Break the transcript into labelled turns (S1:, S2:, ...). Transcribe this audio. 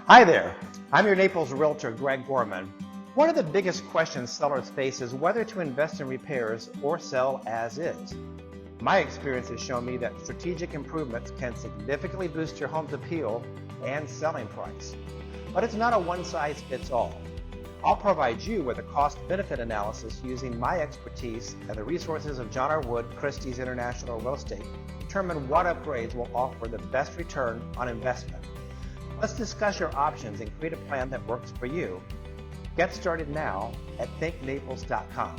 S1: Hi there, I'm your Naples realtor, Greg Gorman. One of the biggest questions sellers face is whether to invest in repairs or sell as is. My experience has shown me that strategic improvements can significantly boost your home's appeal and selling price. But it's not a one-size-fits-all. I'll provide you with a cost-benefit analysis using my expertise and the resources of John R. Wood Christie's International Real Estate to determine what upgrades will offer the best return on investment. Let's discuss your options and create a plan that works for you. Get started now at ThinkNaples.com.